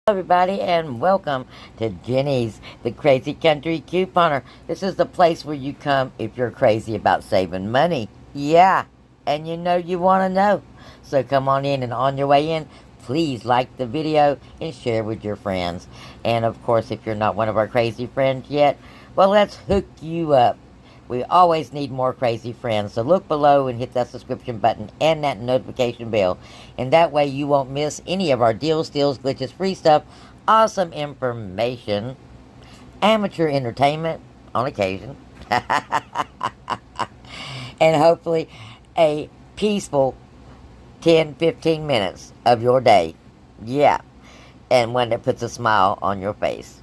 Everybody, and welcome to Jenny's the Crazy Country Couponer. This is the place where you come if you're crazy about saving money. Yeah, and you know you want to know. So come on in, and on your way in, please like the video and share with your friends. And of course, if you're not one of our crazy friends yet, well, let's hook you up. We always need more crazy friends, so look below and hit that subscription button and that notification bell. And that way you won't miss any of our deals, steals, glitches, free stuff, awesome information, amateur entertainment on occasion, and hopefully a peaceful 10-15 minutes of your day. Yeah, and one that puts a smile on your face.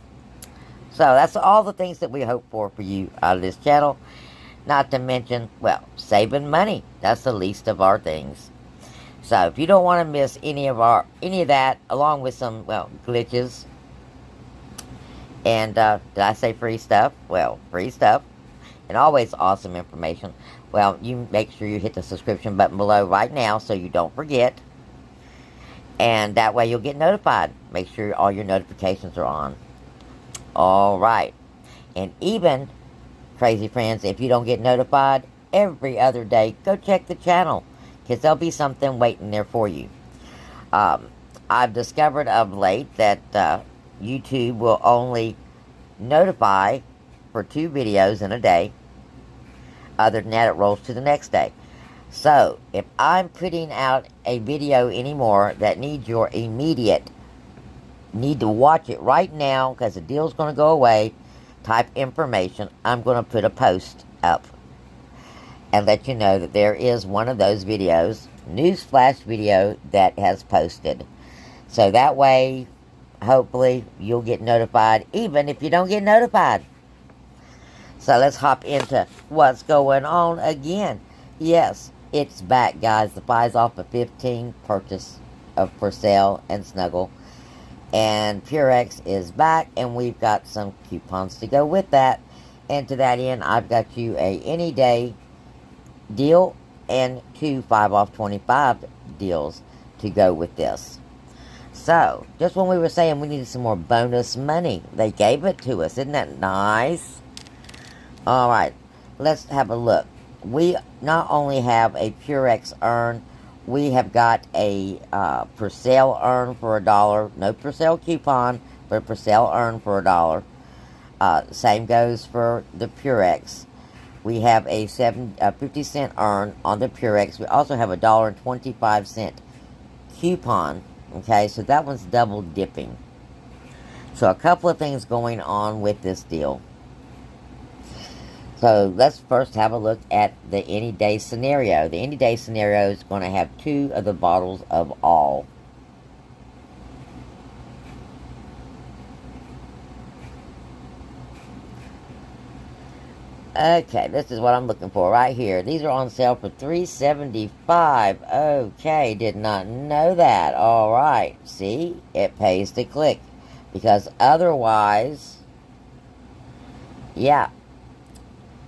So that's all the things that we hope for you out of this channel. Not to mention, well, saving money. That's the least of our things. So if you don't want to miss any of that, along with some, well, glitches, and did I say free stuff? Well, free stuff, and always awesome information. Well, you make sure you hit the subscription button below right now so you don't forget. And that way you'll get notified. Make sure all your notifications are on. Alright. And even, crazy friends, if you don't get notified every other day, go check the channel, because there'll be something waiting there for you. I've discovered of late that YouTube will only notify for 2 videos in a day. Other than that, it rolls to the next day. So, if I'm putting out a video anymore that needs your immediate, need to watch it right now because the deal's going to go away, type information, I'm going to put a post up and let you know that there is one of those videos, newsflash video, that has posted. So that way, hopefully, you'll get notified even if you don't get notified. So let's hop into what's going on again. Yes, it's back, guys. The 5's off of 15 purchase of Persil and Snuggle. And Purex is back, and we've got some coupons to go with that. And to that end, I've got you a any day deal and 2 5 off 25 deals to go with this. So, just when we were saying we needed some more bonus money, they gave it to us. Isn't that nice? Alright, let's have a look. We not only have a Purex earn, we have got a Persil earn for $1. No Persil coupon, but a Persil earn for $1. Same goes for the Purex. We have a 50-cent earn on the Purex. We also have a $1.25 coupon. Okay, so that one's double dipping. So a couple of things going on with this deal. So let's first have a look at the any day scenario. The any day scenario is going to have 2 of the bottles of all. Okay, this is what I'm looking for right here. These are on sale for $3.75. Okay, did not know that. Alright, see? It pays to click. Because otherwise, yeah.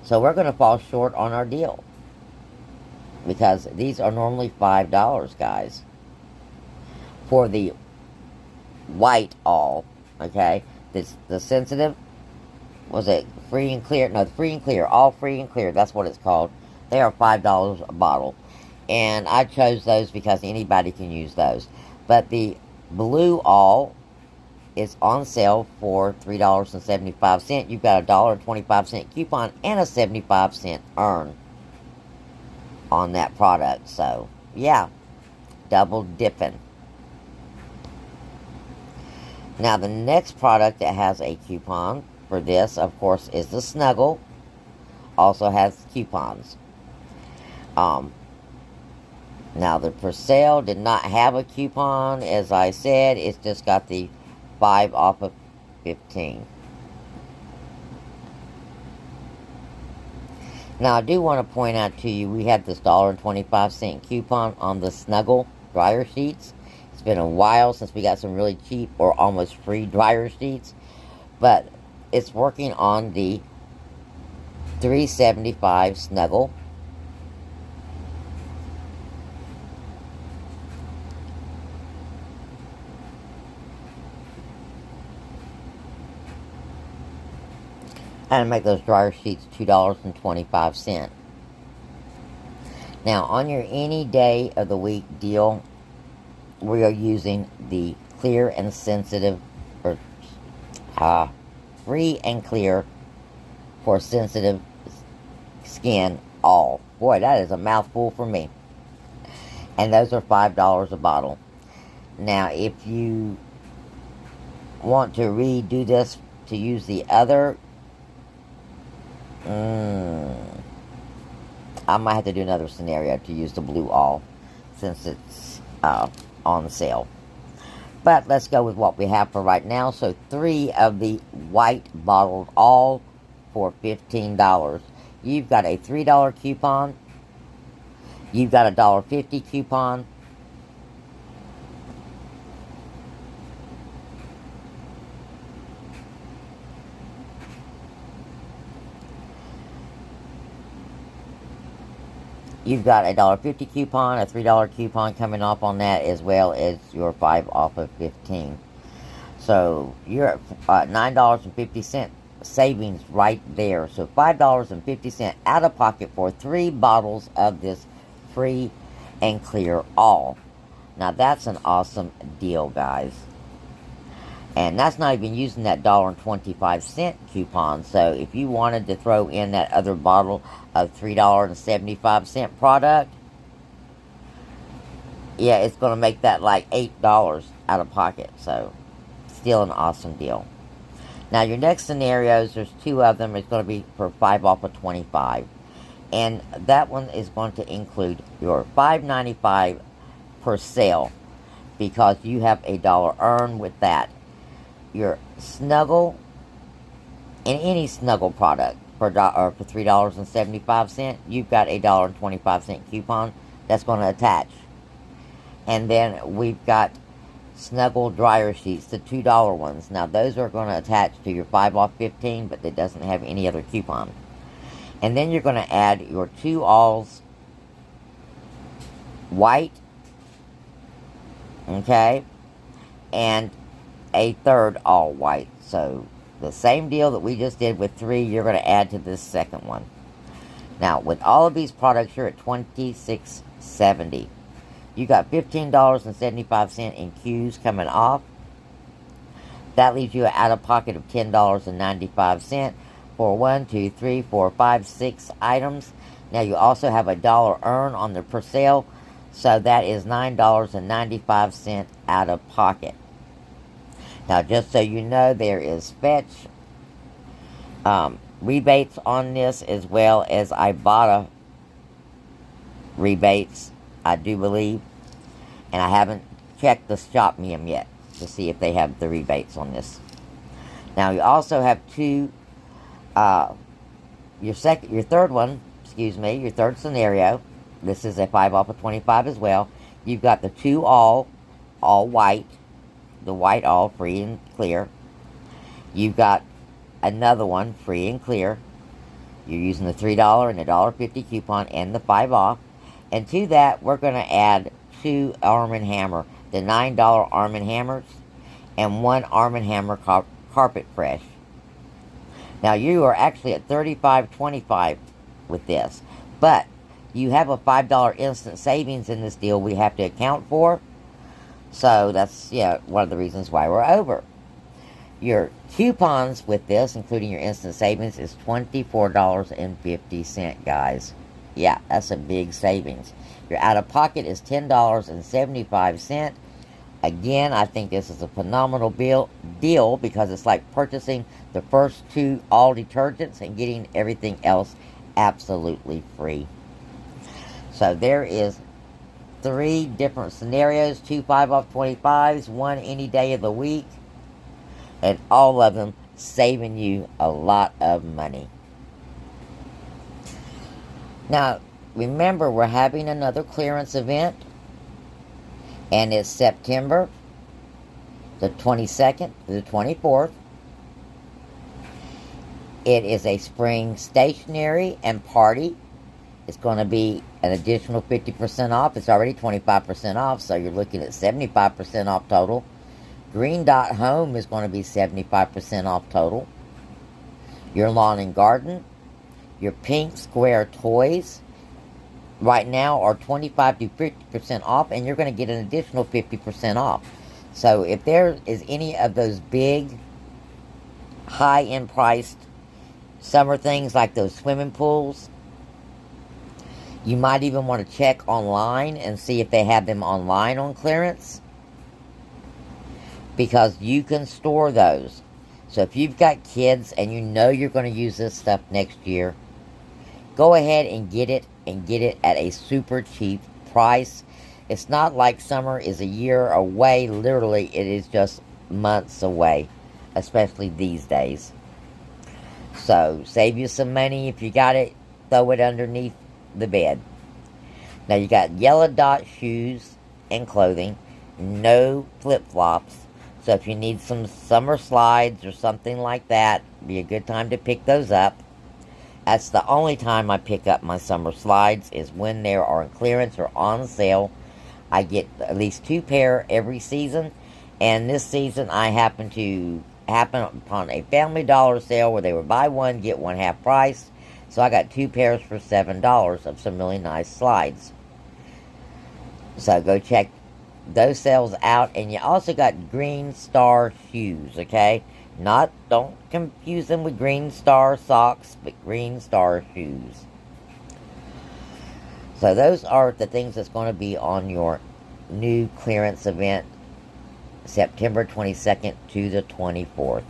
So we're going to fall short on our deal. Because these are normally $5, guys. For the white all. Okay? The sensitive, was it free and clear? No, free and clear. All free and clear. That's what it's called. They are $5 a bottle. And I chose those because anybody can use those. But the blue all is on sale for $3.75. You've got a $1.25 coupon and a 75-cent earn on that product. So, yeah, double dipping. Now, the next product that has a coupon for this, of course, is the Snuggle. Also has coupons. Now, the Persil did not have a coupon. As I said, it's just got the 5 off of 15. Now, I do want to point out to you, we have this $1.25 coupon on the Snuggle dryer sheets. It's been a while since we got some really cheap or almost free dryer sheets. But it's working on the $3.75 Snuggle. And make those dryer sheets $2.25. Now, on your any day of the week deal, we are using the clear and sensitive, or free and clear for sensitive skin all. Boy, that is a mouthful for me. And those are $5 a bottle. Now, if you want to redo this to use the other, I might have to do another scenario to use the blue all, since it's on sale. But let's go with what we have for right now. So 3 of the white bottled all for $15. You've got a $3 coupon. You've got a $1.50 coupon. You've got a $1.50 coupon, a $3 coupon coming off on that, as well as your 5 off of 15. So you're at $9.50 savings right there. So $5.50 out of pocket for 3 bottles of this free and clear all. Now that's an awesome deal, guys. And that's not even using that $1.25 coupon. So if you wanted to throw in that other bottle of $3.75 product, yeah, it's going to make that like $8 out of pocket. So still an awesome deal. Now your next scenarios, there's 2 of them. It's going to be for 5 off of 25. And that one is going to include your $5.95 per sale, because you have a $1 earned with that. Your Snuggle, and any Snuggle product for $3.75, you've got a $1.25 coupon that's going to attach. And then we've got Snuggle dryer sheets, the $2 ones. Now those are going to attach to your 5 off 15, but it doesn't have any other coupon. And then you're going to add your 2 alls white, okay, and a 3rd all white. So the same deal that we just did with 3, you're going to add to this second one. Now with all of these products, you're at $26.70. You got $15.75 in Qs coming off. That leaves you out of pocket of $10.95 for 1, 2, 3, 4, 5, 6 items. Now you also have a $1 earned on the Persil, so that is $9.95 out of pocket. Now, just so you know, there is Fetch rebates on this, as well as Ibotta rebates, I do believe. And I haven't checked the Shop Meme yet to see if they have the rebates on this. Now, you also have 2, your third one, your third scenario. This is a 5 off of 25 as well. You've got the 2 all white. The white all free and clear. You've got another one free and clear. You're using the $3 and the $1.50 coupon and the 5 off. And to that, we're going to add 2 Arm & Hammer, the $9 Arm & Hammers, and 1 Arm & Hammer Carpet Fresh. Now you are actually at $35.25 with this, but you have a $5 instant savings in this deal we have to account for. So that's, one of the reasons why we're over. Your coupons with this, including your instant savings, is $24.50, guys. Yeah, that's a big savings. Your out-of-pocket is $10.75. Again, I think this is a phenomenal deal because it's like purchasing the first 2 all detergents and getting everything else absolutely free. So there is 3 different scenarios, 2 5 off 25s, 1 any day of the week, and all of them saving you a lot of money. Now, remember, we're having another clearance event, and it's September the 22nd to the 24th. It is a spring stationery and party. It's going to be an additional 50% off. It's already 25% off, so you're looking at 75% off total. Green Dot Home is going to be 75% off total. Your lawn and garden, your pink square toys, right now are 25 to 50% off, and you're going to get an additional 50% off. So if there is any of those big, high-end priced summer things like those swimming pools, you might even want to check online and see if they have them online on clearance, because you can store those. So if you've got kids and you know you're going to use this stuff next year, go ahead and get it at a super cheap price. It's not like summer is a year away. Literally, it is just months away, especially these days. So save you some money. If you got it, throw it underneath the bed. Now you got yellow dot shoes and clothing, no flip-flops. So if you need some summer slides or something like that, be a good time to pick those up. That's the only time I pick up my summer slides, is when they are on clearance or on sale. I get at least 2 pair every season, and this season I happen upon a Family Dollar sale where they were buy one, get one half price. So I got 2 pairs for $7 of some really nice slides. So go check those sales out. And you also got Green Star shoes, okay? Don't confuse them with Green Star socks, but Green Star shoes. So those are the things that's going to be on your new clearance event, September 22nd to the 24th.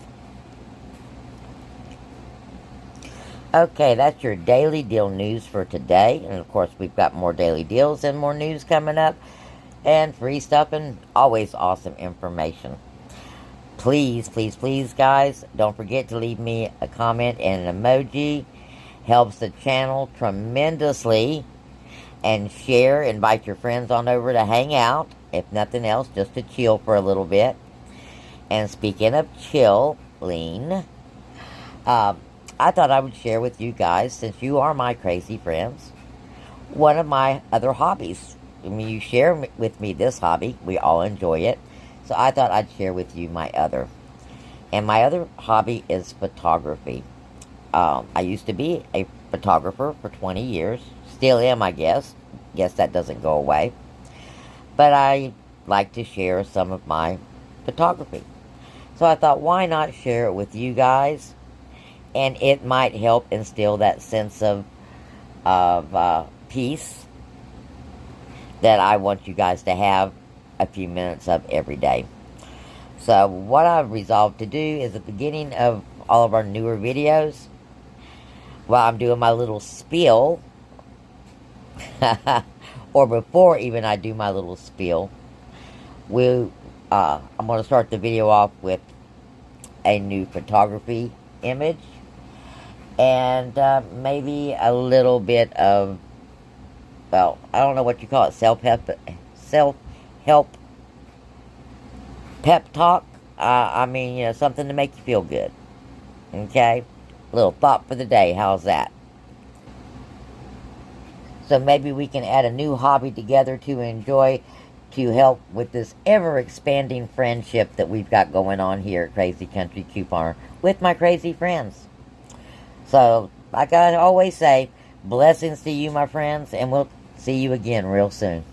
Okay, that's your daily deal news for today. And of course, we've got more daily deals and more news coming up, and free stuff, and always awesome information. Please, please, please, guys, don't forget to leave me a comment and an emoji. Helps the channel tremendously. And share, invite your friends on over to hang out. If nothing else, just to chill for a little bit. And speaking of chilling, I thought I would share with you guys, since you are my crazy friends, one of my other hobbies. I mean, you share with me this hobby. We all enjoy it. So I thought I'd share with you my other. And my other hobby is photography. I used to be a photographer for 20 years. Still am, I guess. Guess that doesn't go away. But I like to share some of my photography. So I thought, why not share it with you guys? And it might help instill that sense of peace that I want you guys to have a few minutes of every day. So what I've resolved to do is, at the beginning of all of our newer videos, while I'm doing my little spiel, or before even I do my little spiel, I'm going to start the video off with a new photography image, and maybe a little bit of, well, I don't know what you call it, self-help pep talk. I mean, you know, something to make you feel good. Okay? A little thought for the day. How's that? So maybe we can add a new hobby together to enjoy, to help with this ever-expanding friendship that we've got going on here at Crazy Country Couponer with my crazy friends. So, like I always say, blessings to you, my friends, and we'll see you again real soon.